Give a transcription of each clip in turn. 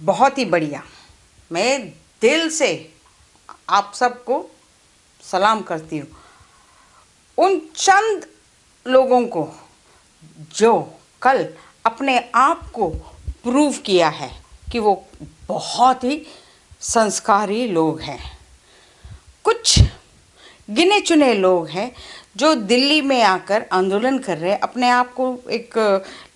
बहुत ही बढ़िया। मैं दिल से आप सबको सलाम करती हूँ। उन चंद लोगों को जो कल अपने आप को प्रूव किया है कि वो बहुत ही संस्कारी लोग हैं। कुछ गिने चुने लोग हैं जो दिल्ली में आकर आंदोलन कर रहे हैं, अपने आप को एक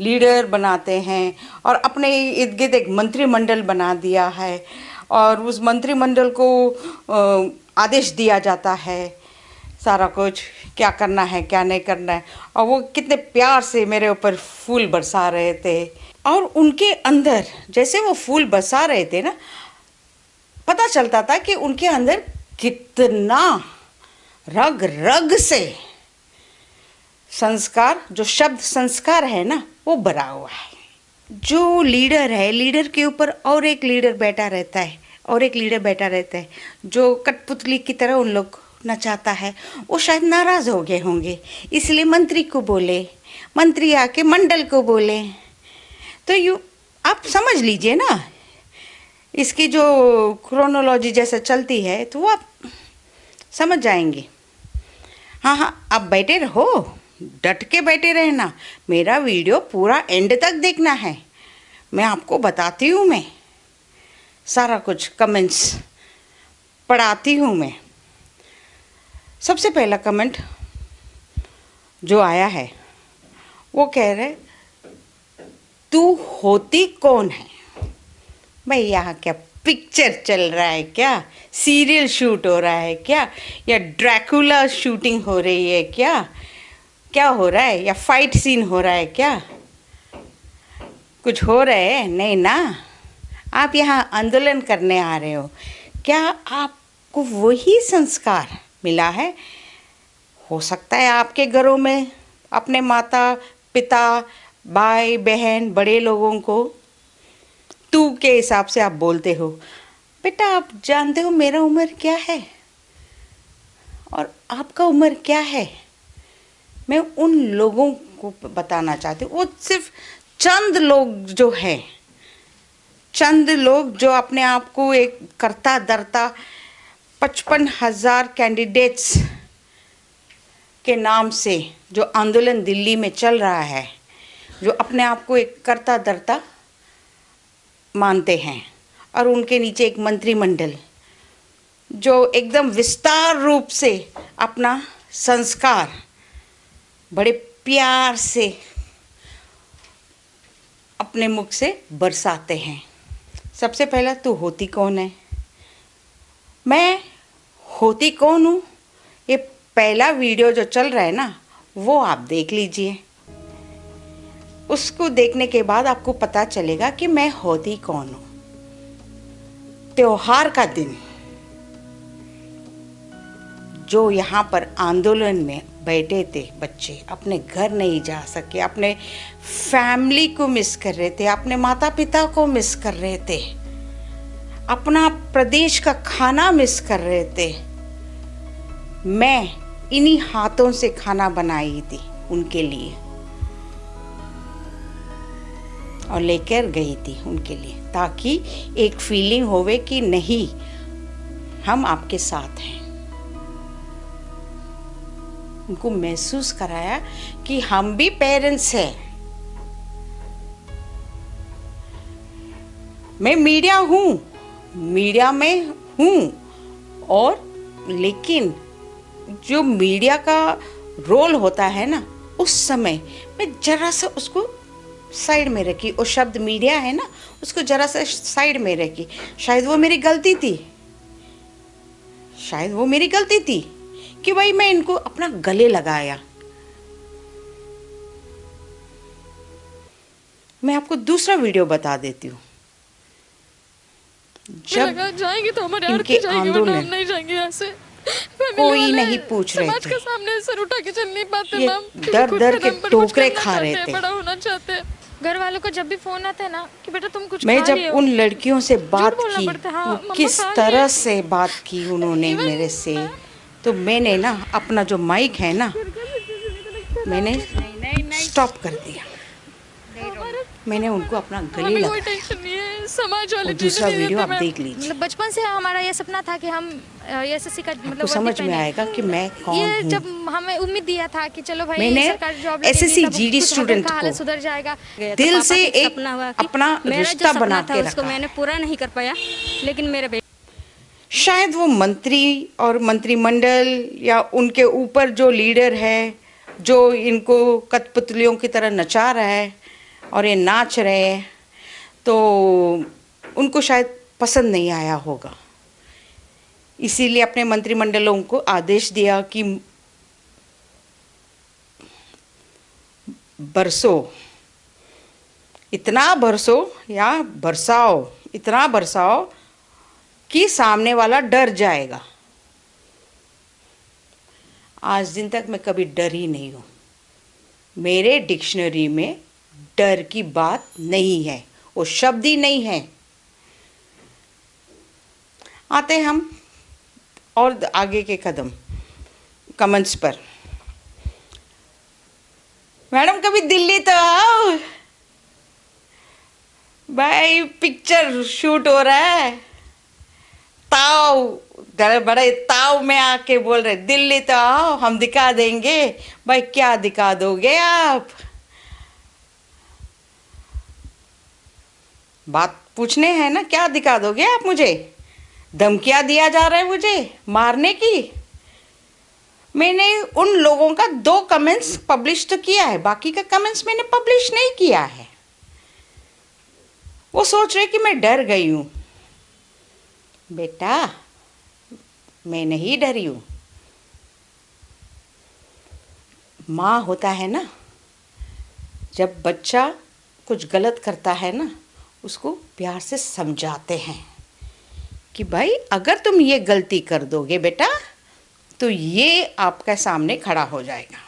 लीडर बनाते हैं और अपने इर्द गिर्द एक मंत्रिमंडल बना दिया है और उस मंत्रिमंडल को आदेश दिया जाता है सारा कुछ क्या करना है क्या नहीं करना है। और वो कितने प्यार से मेरे ऊपर फूल बरसा रहे थे और उनके अंदर जैसे वो फूल बरसा रहे थे ना, पता चलता था कि उनके अंदर कितना रग रग से संस्कार, जो शब्द संस्कार है ना, वो भरा हुआ है। जो लीडर है, लीडर के ऊपर और एक लीडर बैठा रहता है और एक लीडर बैठा रहता है जो कठपुतली की तरह उन लोग नचाता है। वो शायद नाराज़ हो गए होंगे, इसलिए मंत्री को बोले, मंत्री आके मंडल को बोले। तो यू आप समझ लीजिए ना, इसकी जो क्रोनोलॉजी जैसे चलती है तो वो आप समझ जाएंगे। हाँ, आप बैठे रहो, डट के बैठे रहना। मेरा वीडियो पूरा एंड तक देखना है। मैं आपको बताती हूँ, मैं सारा कुछ कमेंट्स पढ़ाती हूँ। मैं सबसे पहला कमेंट जो आया है वो कह रहे, तू होती कौन है? भाई यहाँ क्या पिक्चर चल रहा है क्या? सीरियल शूट हो रहा है क्या? या ड्रैकुला शूटिंग हो रही है क्या? क्या हो रहा है? या फाइट सीन हो रहा है क्या? कुछ हो रहा है? नहीं ना। आप यहाँ आंदोलन करने आ रहे हो। क्या आपको वही संस्कार मिला है? हो सकता है आपके घरों में अपने माता पिता भाई बहन बड़े लोगों को तू के हिसाब से आप बोलते हो। बेटा, आप जानते हो मेरा उम्र क्या है और आपका उम्र क्या है? मैं उन लोगों को बताना चाहती हूँ। वो सिर्फ चंद लोग जो हैं, चंद लोग जो अपने आप को एक करता धरता 55,000 कैंडिडेट्स के नाम से जो आंदोलन दिल्ली में चल रहा है, जो अपने आप को एक करता धरता मानते हैं और उनके नीचे एक मंत्रिमंडल जो एकदम विस्तार रूप से अपना संस्कार बड़े प्यार से अपने मुख से बरसाते हैं। सबसे पहला, तू होती कौन है? मैं होती कौन हूँ, ये पहला वीडियो जो चल रहा है ना, वो आप देख लीजिए। उसको देखने के बाद आपको पता चलेगा कि मैं होती कौन हूँ। त्योहार का दिन जो यहाँ पर आंदोलन में बैठे थे बच्चे, अपने घर नहीं जा सके, अपने फैमिली को मिस कर रहे थे, अपने माता पिता को मिस कर रहे थे, अपना प्रदेश का खाना मिस कर रहे थे। मैं इन्हीं हाथों से खाना बनाई थी उनके लिए और लेकर गई थी उनके लिए, ताकि एक फीलिंग होवे कि नहीं, हम आपके साथ हैं। उनको महसूस कराया कि हम भी पेरेंट्स हैं। मैं मीडिया हूँ, मीडिया में हूँ, और लेकिन जो मीडिया का रोल होता है ना, उस समय मैं जरा सा उसको साइड में रखी। वो शब्द मीडिया है ना, उसको जरा सा साइड में रखी। शायद वो मेरी गलती थी, शायद वो मेरी गलती थी कि भाई मैं इनको अपना गले लगाया। मैं आपको दूसरा वीडियो बता देती हूँ। जब जाएंगे तो हमारे इनके आंदोलन नहीं जाएंगे ऐसे, कोई नहीं पूछ रहे थे, सामने सर उठा के चल नहीं पाते। ये दर दर के टोकरे खा रहे थे। बड़ा होना चाहते हैं। घर वालों को जब भी फोन आता है ना कि बेटा तुम कुछ मैं खा जब लिए हो, उन लड़कियों से बात की, हाँ, वो किस तरह से बात की उन्होंने मेरे से, तो मैंने ना अपना जो माइक है ना, मैंने स्टॉप कर दिया। मैंने उनको अपना गले हमें कोई लगाया। टेंशन नहीं है, समाज वाले और दूसरा टेंशन नहीं वीडियो देते आप मैम। देख लीजिए, मतलब बचपन से हमारा ये सपना था कि हम एसएससी का आपको मतलब वर्दी समझ में पहने। आएगा कि मैं कौन ये हूँ। जब हमें उम्मीद दिया था कि चलो भाई मैंने सरकारी जॉब लगेगी एसएससी तब जीडी कुछ घर स्टूडेंट का को हालत सुधर जाएगा। गया तो दिल पापा से का एक एक सपना हुआ कि अपना मेरा जो रिश्ता बना सपना था के उसको रखा। मैंने पूरा नहीं कर पाया, लेकिन मेरे बेटे शायद वो मंत्री और मंत्रिमंडल या उनके ऊपर जो लीडर है, जो इनको कठपुतलियों की तरह नचा रहा है और ये नाच रहे हैं, तो उनको शायद पसंद नहीं आया होगा। इसीलिए अपने मंत्रिमंडलों को आदेश दिया कि बरसो, इतना बरसो या बरसाओ, इतना बरसाओ कि सामने वाला डर जाएगा। आज दिन तक मैं कभी डरी नहीं हूँ। मेरे डिक्शनरी में डर की बात नहीं है, वो शब्द ही नहीं है। आते हैं हम और आगे के कदम कमेंट्स पर। मैडम कभी दिल्ली तो आओ भाई, पिक्चर शूट हो रहा है। ताव बड़े ताव में आके बोल रहे दिल्ली तो आओ, हम दिखा देंगे। भाई क्या दिखा दोगे आप? बात पूछने हैं ना, क्या दिखा दोगे आप मुझे? धमकियां दिया जा रहा है मुझे मारने की। मैंने उन लोगों का 2 कमेंट्स पब्लिश तो किया है, बाकी का कमेंट्स मैंने पब्लिश नहीं किया है। वो सोच रहे कि मैं डर गई हूँ। बेटा मैं नहीं डरी हूँ। माँ होता है ना, जब बच्चा कुछ गलत करता है ना, उसको प्यार से समझाते हैं कि भाई अगर तुम ये गलती कर दोगे बेटा तो ये आपके सामने खड़ा हो जाएगा।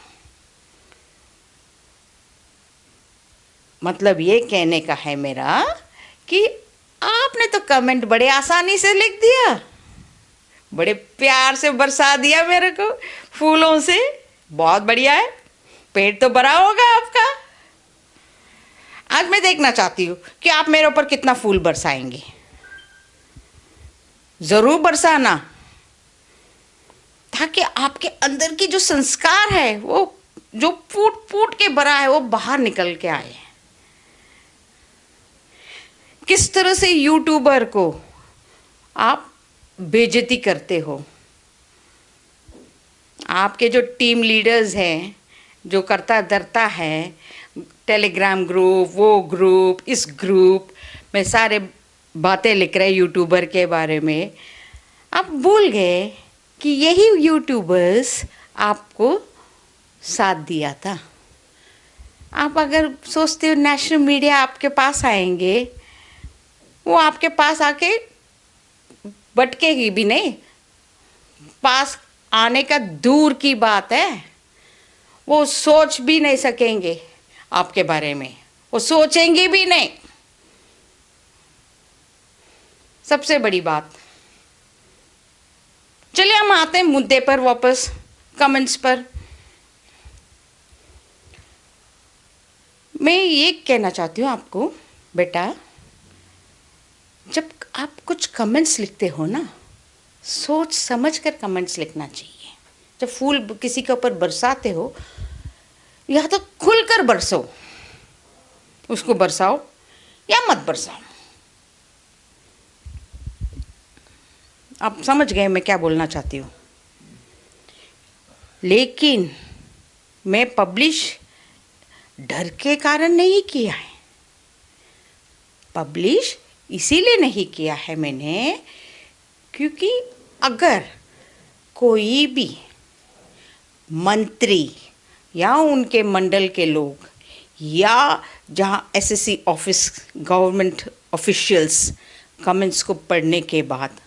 मतलब ये कहने का है मेरा कि आपने तो कमेंट बड़े आसानी से लिख दिया, बड़े प्यार से बरसा दिया मेरे को फूलों से। बहुत बढ़िया है, पेट तो भरा होगा आपका। आज मैं देखना चाहती हूँ कि आप मेरे ऊपर कितना फूल बरसाएंगे। ज़रूर बरसाना, ताकि आपके अंदर की जो संस्कार है, वो जो फूट फूट के भरा है, वो बाहर निकल के आए। किस तरह से यूट्यूबर को आप बेइज्जती करते हो। आपके जो टीम लीडर्स हैं, जो करता धरता है, टेलीग्राम ग्रुप, वो ग्रुप, इस ग्रुप में सारे बातें लिख रहे यूट्यूबर के बारे में, आप भूल गए कि यही यूट्यूबर्स आपको साथ दिया था। आप अगर सोचते हो नेशनल मीडिया आपके पास आएंगे, वो आपके पास आके भटकेगी भी नहीं। पास आने का दूर की बात है, वो सोच भी नहीं सकेंगे आपके बारे में, वो सोचेंगे भी नहीं। सबसे बड़ी बात। चलिए हम आते हैं मुद्दे पर वापस, कमेंट्स पर। मैं ये कहना चाहती हूँ आपको, बेटा जब आप कुछ कमेंट्स लिखते हो ना, सोच समझ कर कमेंट्स लिखना चाहिए। जब फूल किसी के ऊपर बरसाते हो, या तो खुलकर बरसो, उसको बरसाओ या मत बरसाओ। आप समझ गए मैं क्या बोलना चाहती हूँ। लेकिन मैं पब्लिश डर के कारण नहीं किया है। पब्लिश इसीलिए नहीं किया है मैंने, क्योंकि अगर कोई भी मंत्री या उनके मंडल के लोग, या जहाँ SSC office government officials comments को पढ़ने के बाद,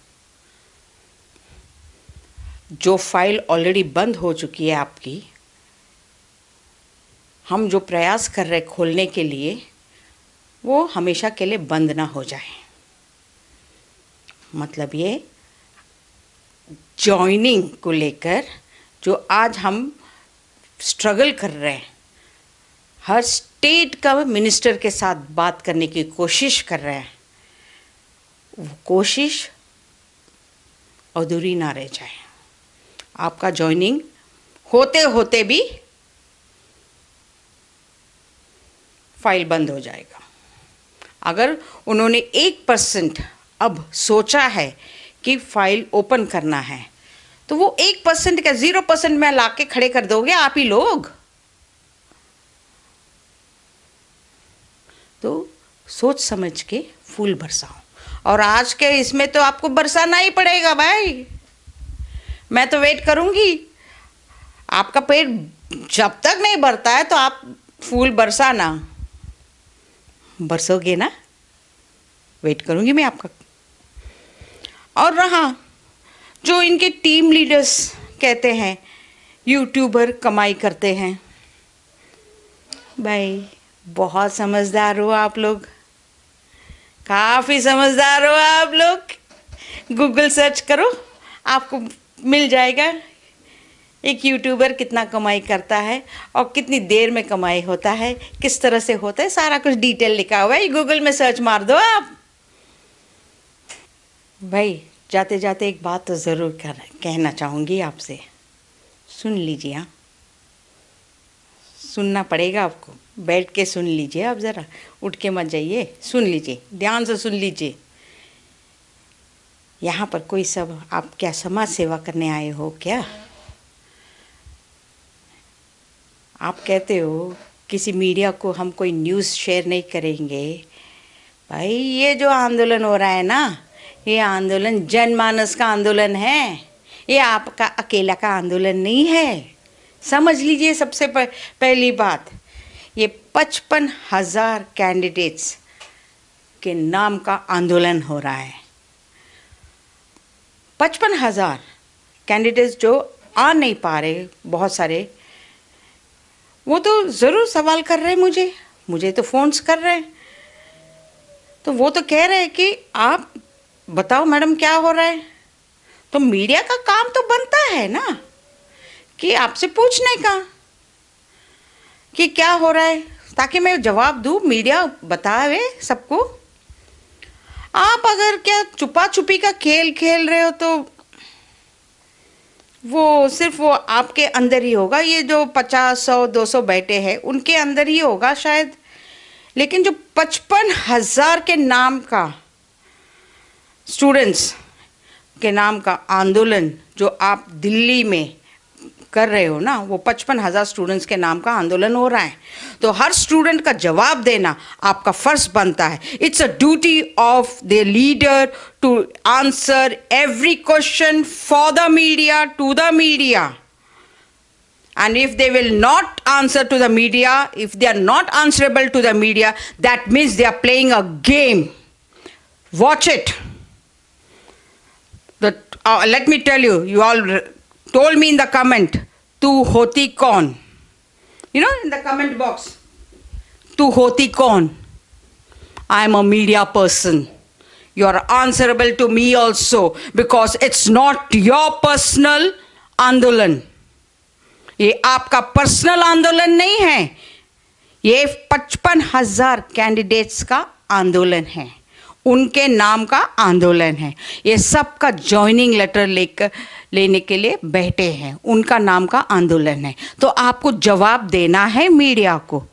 जो फाइल ऑलरेडी बंद हो चुकी है आपकी, हम जो प्रयास कर रहे खोलने के लिए, वो हमेशा के लिए बंद ना हो जाए। मतलब ये जॉइनिंग को लेकर जो आज हम स्ट्रगल कर रहे हैं, हर स्टेट का मिनिस्टर के साथ बात करने की कोशिश कर रहे हैं, वो कोशिश अधूरी ना रह जाए। आपका जॉइनिंग होते होते भी फाइल बंद हो जाएगा। अगर उन्होंने 1% अब सोचा है कि फाइल ओपन करना है, तो वो 1% का 0% में लाके खड़े कर दोगे आप ही लोग। तो सोच समझ के फूल बरसाओ। और आज के इसमें तो आपको बरसाना ही पड़ेगा भाई। मैं तो वेट करूंगी। आपका पेट जब तक नहीं भरता है तो आप फूल बरसाना। बरसोगे ना? वेट करूंगी मैं आपका। और रहा जो इनके टीम लीडर्स कहते हैं यूट्यूबर कमाई करते हैं, भाई बहुत समझदार हो आप लोग, काफ़ी समझदार हो आप लोग। गूगल सर्च करो, आपको मिल जाएगा एक यूट्यूबर कितना कमाई करता है और कितनी देर में कमाई होता है, किस तरह से होता है, सारा कुछ डिटेल लिखा हुआ है। गूगल में सर्च मार दो आप। भाई जाते जाते एक बात तो ज़रूर कहना चाहूँगी आपसे, सुन लीजिए। हाँ, सुनना पड़ेगा आपको, बैठ के सुन लीजिए। आप ज़रा उठ के मत जाइए, सुन लीजिए, ध्यान से सुन लीजिए। यहाँ पर कोई सब आप क्या समाज सेवा करने आए हो क्या? आप कहते हो किसी मीडिया को हम कोई न्यूज़ शेयर नहीं करेंगे। भाई ये जो आंदोलन हो रहा है ना, ये आंदोलन जनमानस का आंदोलन है, ये आपका अकेला का आंदोलन नहीं है। समझ लीजिए। सबसे पहली बात, ये 55,000 कैंडिडेट्स के नाम का आंदोलन हो रहा है। 55,000 कैंडिडेट्स जो आ नहीं पा रहे, बहुत सारे, वो तो ज़रूर सवाल कर रहे हैं मुझे तो फ़ोन्स कर रहे हैं। तो वो तो कह रहे हैं कि आप बताओ मैडम क्या हो रहा है। तो मीडिया का काम तो बनता है ना कि आपसे पूछने का कि क्या हो रहा है, ताकि मैं जवाब दूँ, मीडिया बतावे सबको। आप अगर क्या छुपा छुपी का खेल खेल रहे हो तो वो सिर्फ वो आपके अंदर ही होगा। ये जो 50, 100, 200 बैठे हैं उनके अंदर ही होगा शायद। लेकिन जो 55,000 के नाम का स्टूडेंट्स के नाम का आंदोलन जो आप दिल्ली में कर रहे हो ना, वो 55,000 स्टूडेंट्स के नाम का आंदोलन हो रहा है। तो हर स्टूडेंट का जवाब देना आपका फ़र्ज बनता है। It's a duty of the leader to answer every question for the media, to the media. And if they will not answer to the media, if they are not answerable to the media, that means they are playing a game. Watch it. Let me tell you, you all told me in the comment, tu hoti kaun? You know, in the comment box, tu hoti kaun? I am a media person. You are answerable to me also, because it's not your personal आंदोलन। ये आपका personal आंदोलन नहीं है, ये 55,000 candidates का आंदोलन है, उनके नाम का आंदोलन है। ये सबका जॉइनिंग लेटर लेने के लिए बैठे हैं, उनका नाम का आंदोलन है। तो आपको जवाब देना है मीडिया को।